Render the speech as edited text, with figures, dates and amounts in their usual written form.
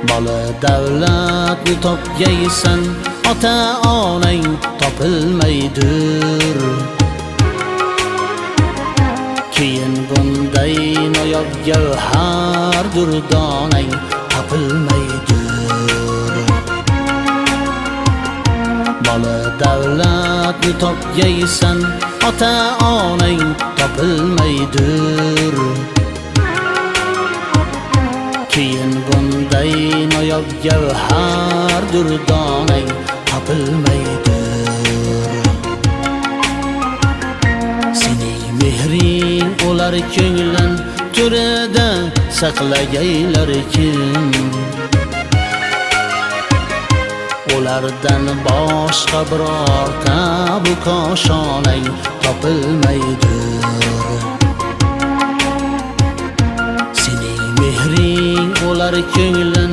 Bola davlatni topgaysan, ota onang topilmaydir. Keyin bunday noyob gavhar durdonang topilmaydir. Bola davlatni topgaysan, ota onang topilmaydir. Keyin bunday noyob gavhar durdonang topilmaydir. Sening mehring ular ko'nglan to'rida saqlagaylar kim? Ulardan boshqa birorta bu koshonang topilmaydir. Sening mehring ular ko'nglan